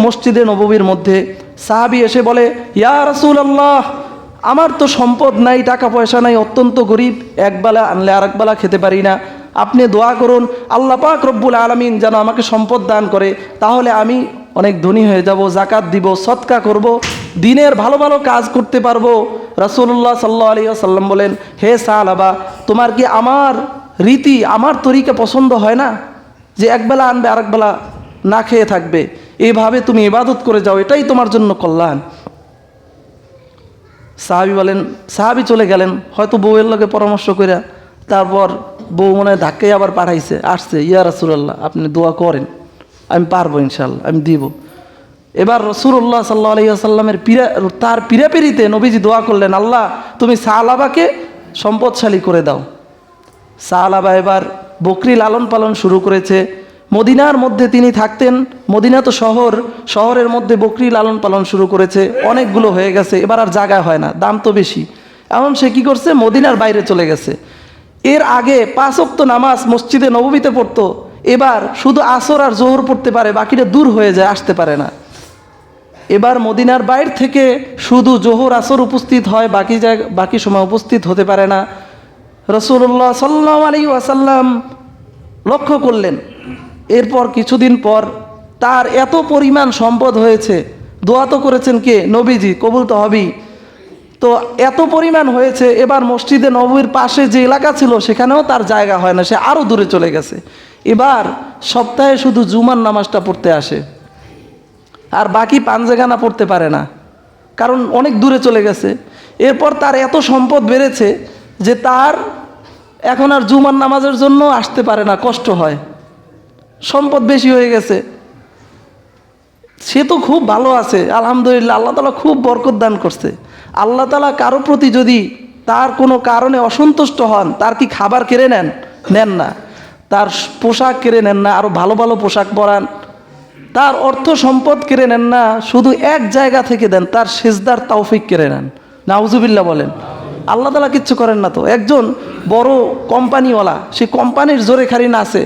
মসজিদে নববীর মধ্যে সাহাবী এসে বলে, ইয়া রাসূলুল্লাহ, আমার তো সম্পদ নাই, টাকা পয়সা নাই, অত্যন্ত গরিব, একবেলা আনলে আরেক বেলা খেতে পারি না। আপনি দোয়া করুন আল্লাহ পাক রব্বুল আলামিন যেন আমাকে সম্পদ দান করে, তাহলে আমি অনেক ধনী হয়ে যাব, জাকাত দিব, সদকা করব, দিনের ভালো ভালো কাজ করতে পারবো। রাসূলুল্লাহ সাল্লাল্লাহু আলাইহি ওয়াসাল্লাম বলেন, হে সাহাবা, তোমার কি আমার রীতি, আমার তরিকা পছন্দ হয় না যে একবেলা আনবে আরেক বেলা না খেয়ে থাকবে? এইভাবে তুমি ইবাদত করে যাও, এটাই তোমার জন্য কল্যাণ। সাহাবী চলে গেলেন, হয়তো বউয়ের লগে পরামর্শ করে। তারপর বউ মনে হয় ধাক্কাই আবার পাঠাইছে, আসছে, ইয়া রাসূলুল্লাহ, আপনি দোয়া করেন, আমি পারবো, ইনশাল্লাহ আমি দিব। এবার রাসূলুল্লাহ সাল্লাল্লাহু আলাইহি ওয়াসাল্লামের তার পিরাপিরিতে নবীজি দোয়া করলেন, আল্লাহ তুমি সালাবাকে সম্পদশালী করে দাও। সালাবা এবার বকরি লালন পালন শুরু করেছে। মদিনার মধ্যে তিনি থাকতেন, মদিনা তো শহর, শহরের মধ্যে বকরি লালন পালন শুরু করেছে, অনেকগুলো হয়ে গেছে, এবার আর জায়গা হয় না, দাম তো বেশি। এখন সে কী করছে, মদিনার বাইরে চলে গেছে। এর আগে 5 ওয়াক্ত নামাজ মসজিদে নববীতে পড়তো, এবার শুধু আসর আর জোহর পড়তে পারে, বাকিটা দূর হয়ে যায়, আসতে পারে না। এবার মদিনার বাইরে থেকে শুধু জোহর আসর উপস্থিত হয়, বাকি সময় উপস্থিত হতে পারে না। রাসূলুল্লাহ সাল্লাল্লাহু আলাইহি ওয়াসাল্লাম লক্ষ্য করলেন। এরপর কিছুদিন পর তার এত পরিমাণ সম্পদ হয়েছে, দোয়া তো করেছেন কে? নবীজি, কবুল তো হবেই। তো এত পরিমাণ হয়েছে, এবার মসজিদে নববীর পাশে যে এলাকা ছিল সেখানেও তার জায়গা হয় না, সে আরও দূরে চলে গেছে। এবার সপ্তাহে শুধু জুমার নামাজটা পড়তে আসে, আর বাকি পাঞ্জেগানা পড়তে পারে না, কারণ অনেক দূরে চলে গেছে। এরপর তার এত সম্পদ বেড়েছে যে তার এখন আর জুমার নামাজের জন্য আসতে পারে না, কষ্ট হয়, সম্পদ বেশি হয়ে গেছে। সে তো খুব ভালো আছে, আলহামদুলিল্লাহ, আল্লাহ তাআলা খুব বরকত দান করছে। আল্লাহ তাআলা কারো প্রতি যদি তার কোনো কারণে অসন্তুষ্ট হন, তার কি খাবার কেড়ে নেন না, তার পোশাক কেড়ে নেন না, আরও ভালো ভালো পোশাক পরান, তার অর্থ সম্পদ কেড়ে নেন না, শুধু এক জায়গা থেকে দেন, তার সেজদার তৌফিক কেড়ে নেন। নাউজুবিল্লাহ বলেন। আল্লাহ তাআলা কিচ্ছু করেন না। তো একজন বড় কোম্পানিওয়ালা, সে কোম্পানির জোরে খালি নাচে,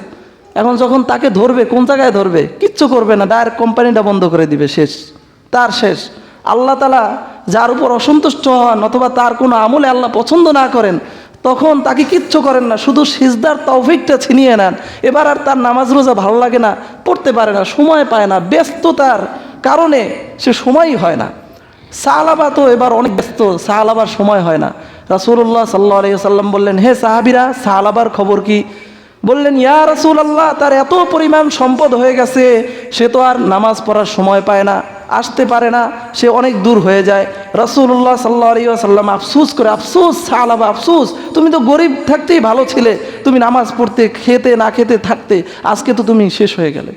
এখন যখন তাকে ধরবে, কোন জায়গায় ধরবে? কিচ্ছু করবে না, ডাইরেক্ট কোম্পানিটা বন্ধ করে দিবে, শেষ, তার শেষ। আল্লাহ তাআলা যার উপর অসন্তুষ্ট হন অথবা তার কোনো আমলে আল্লাহ পছন্দ না করেন, তখন তাকে কিচ্ছু করেন না, শুধু সিজদার তৌফিকটা ছিনিয়ে নেন। এবার আর তার নামাজ রোজা ভালো লাগে না, পড়তে পারে না, সময় পায় না, ব্যস্ততার কারণে সে সময়ই হয় না। সাহাবা তো এবার অনেক ব্যস্ত, সাহাবার সময় হয় না। রাসূলুল্লাহ সাল্লাল্লাহু আলাইহি ওয়াসাল্লাম বললেন, হে সাহাবীরা, সাহাবার খবর কি? বললেন, ইয়া রাসূলুল্লাহ, তার এত পরিমাণ সম্পদ হয়ে গেছে, সে তো আর নামাজ পড়ার সময় পায় না, আসতে পারে না, সে অনেক দূর হয়ে যায়। রাসূলুল্লাহ সাল্লাল্লাহু আলাইহি ওয়াসাল্লাম আফসোস করে, আফসোস সাহাবা, আফসোস, তুমি তো গরিব থাকতেই ভালো ছিলে, তুমি নামাজ পড়তে, খেতে না খেতে থাকতে, আজকে তো তুমি শেষ হয়ে গেলে।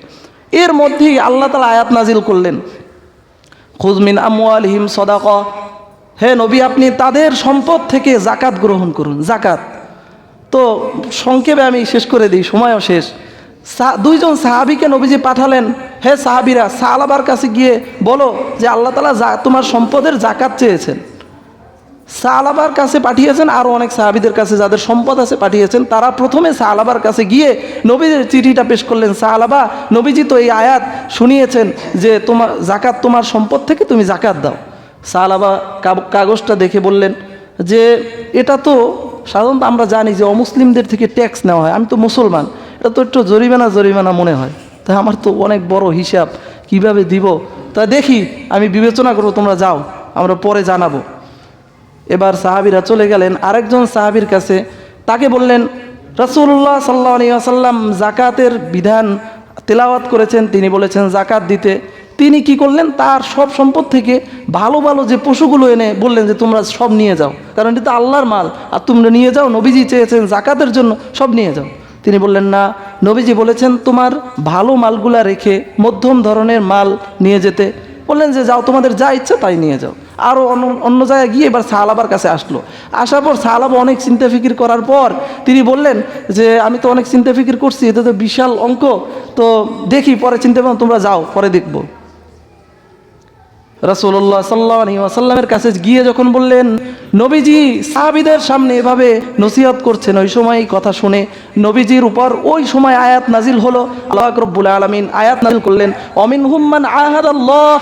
এর মধ্যেই আল্লাহ তাআলা আয়াত নাজিল করলেন, খুয মিন আমওয়ালিহিম সাদাকা, হে নবী, আপনি তাদের সম্পদ থেকে জাকাত গ্রহণ করুন, জাকাত। তো সংক্ষেপে আমি শেষ করে দিই, সময়ও শেষ। দুইজন সাহাবীকে নবীজি পাঠালেন, হে সাহাবীরা, সাহাবার কাছে গিয়ে বলো যে আল্লাহ তাআলা তোমার সম্পদের জাকাত চেয়েছেন। সাহাবার কাছে পাঠিয়েছেন, আরও অনেক সাহাবীদের কাছে যাদের সম্পদ আছে পাঠিয়েছেন। তারা প্রথমে সাহাবার কাছে গিয়ে নবীদের চিঠিটা পেশ করলেন। সাহাবা, নবীজি তো এই আয়াত শুনিয়েছেন যে তোমার জাকাত, তোমার সম্পদ থেকে তুমি জাকাত দাও। সাহাবা কাগজটা দেখে বললেন যে এটা তো সাধারণত আমরা জানি যে অমুসলিমদের থেকে ট্যাক্স নেওয়া হয়, আমি তো মুসলমান, এটা তো একটু জরিমানা মনে হয়, তাই আমার তো অনেক বড় হিসাব, কিভাবে দিব, তা দেখি আমি বিবেচনা করবো, তোমরা যাও, আমরা পরে জানাবো। এবার সাহাবীরা চলে গেলেন আরেকজন সাহাবীর কাছে, তাকে বললেন, রাসূলুল্লাহ সাল্লাল্লাহু আলাইহি ওয়াসাল্লাম জাকাতের বিধান তেলাওয়াত করেছেন, তিনি বলেছেন জাকাত দিতে। তিনি কি করলেন, তার সব সম্পদ থেকে ভালো ভালো যে পশুগুলো এনে বললেন যে তোমরা সব নিয়ে যাও, কারণ এটা তো আল্লাহর মাল, আর তোমরা নিয়ে যাও, নবীজি চেয়েছেন জাকাতের জন্য, সব নিয়ে যাও। তিনি বললেন, না, নবীজি বলেছেন তোমার ভালো মালগুলা রেখে মধ্যম ধরনের মাল নিয়ে যেতে। বললেন যে যাও, তোমাদের যা ইচ্ছা তাই নিয়ে যাও। আরও অন্য জায়গায় গিয়ে এবার সাহাবার কাছে আসলো। আসার পর সাহাবা অনেক চিন্তা ফিকির করার পর তিনি বললেন যে আমি তো অনেক চিন্তা ফিকির করছি, এটা তো বিশাল অঙ্ক, তো দেখি পরে চিন্তা করো, তোমরা যাও, পরে দেখব। রাসূলুল্লাহ সাল্লাল্লাহু আলাইহি ওয়াসাল্লামের কাছে গিয়ে যখন বললেন, নবীজি সাহাবীদের সামনে এভাবে নসিহত করছেন, ওই সময় এই কথা শুনে নবীজির উপর ওই সময় আয়াত নাজিল হলো। আল্লাহ রাব্বুল আলামিন আয়াত নাজিল করলেন, অমিনহুম মান আহাদাল্লাহ,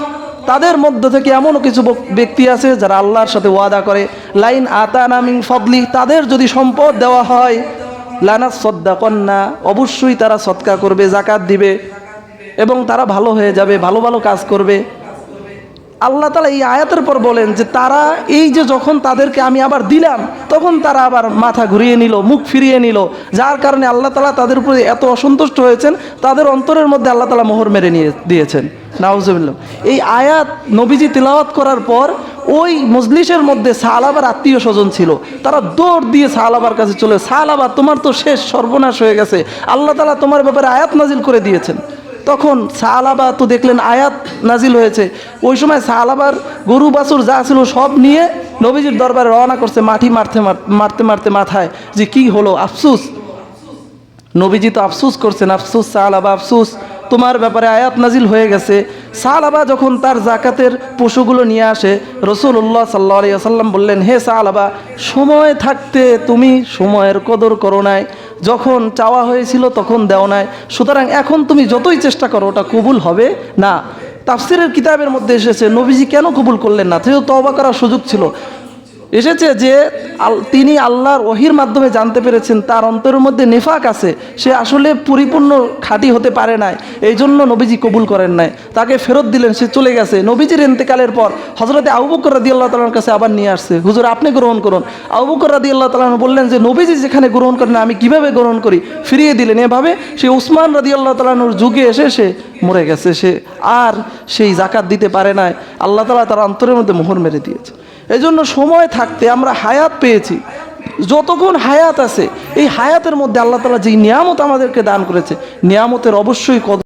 তাদের মধ্য থেকে এমনও কিছু ব্যক্তি আছে যারা আল্লাহর সাথে ওয়াদা করে, লাইন আতানা মিন ফাদলি, তাদের যদি সম্পদ দেওয়া হয়, লানাসাদ্দাকান্না, অবশ্যই তারা সদকা করবে, যাকাত দিবে এবং তারা ভালো হয়ে যাবে, ভালো ভালো কাজ করবে। আল্লাহ তাআলা এই আয়াতের পর বলেন যে তারা এই যে যখন তাদেরকে আমি আবার দিলাম, তখন তারা আবার মাথা ঘুরিয়ে নিল, মুখ ফিরিয়ে নিল, যার কারণে আল্লাহ তাআলা তাদের উপরে এত অসন্তুষ্ট হয়েছেন, তাদের অন্তরের মধ্যে আল্লাহ তাআলা মোহর মেরে নিয়ে দিয়েছেন। নাউজুবিল্লাহ। এই আয়াত নবীজি তিলাওয়াত করার পর ওই মজলিসের মধ্যে সাহালাবার আত্মীয় স্বজন ছিল, তারা দৌড় দিয়ে সাহালাবার কাছে চলে, সাহালাবা তোমার তো শেষ সর্বনাশ হয়ে গেছে, আল্লাহ তাআলা তোমার ব্যাপারে আয়াত নাজিল করে দিয়েছেন। তখন সাহালাবা তো দেখলেন আয়াত নাজিল হয়েছে, ওই সময় সাহালাবার গরু বাছুর যা ছিল সব নিয়ে নবীজির দরবারে রওনা করছে, মাটি মারতে মারতে মাথায় যে কি হলো, আফসুস। নবীজি তো আফসুস করছেন, আফসুস সাহালাবা আফসুস, তোমার ব্যাপারে আয়াত নাজিল হয়ে গেছে। সাহালাবা যখন তার জাকাতের পশুগুলো নিয়ে আসে, রাসূলুল্লাহ সাল্লাল্লাহু আলাইহি ওয়াসাল্লাম বললেন, হে সাহালাবা, সময় থাকতে তুমি সময়ের কদর করো নাই, যখন চাওয়া হয়েছিল তখন দেও নাই, সুতরাং এখন তুমি যতই চেষ্টা করো ওটা কবুল হবে না। তাফসিরের কিতাবের মধ্যে এসেছে নবীজি কেন কবুল করলেন না, যেহেতু তওবা করার সুযোগ ছিল। এসেছে যে তিনি আল্লাহর ওহির মাধ্যমে জানতে পেরেছেন তার অন্তরের মধ্যে নিফাক আছে, সে আসলে পরিপূর্ণ খাঁটি হতে পারে নাই, এই জন্য নবীজি কবুল করেন নাই, তাকে ফেরত দিলেন, সে চলে গেছে। নবীজির ইন্তেকালের পর হযরতে আবু বকর রাদিয়াল্লাহু তাআলার কাছে আবার নিয়ে আসছে, হুজুর আপনি গ্রহণ করুন। আবু বকর রাদিয়াল্লাহু তাআলা বললেন যে নবীজি যেখানে গ্রহণ করেন আমি কিভাবে গ্রহণ করি, ফিরিয়ে দিলেন। এভাবে সে উসমান রাদিয়াল্লাহু তাআলার যুগে এসে সে মরে গেছে, সে আর সেই জাকাত দিতে পারে নাই, আল্লাহ তাআলা তার অন্তরের মধ্যে মোহর মেরে দিয়েছে। এই জন্য সময় থাকতে আমরা হায়াত পেয়েছি, যতক্ষণ হায়াত আছে এই হায়াতের মধ্যে আল্লাহ তাআলা যেই নিয়ামত আমাদেরকে দান করেছে, নিয়ামতের অবশ্যই কদর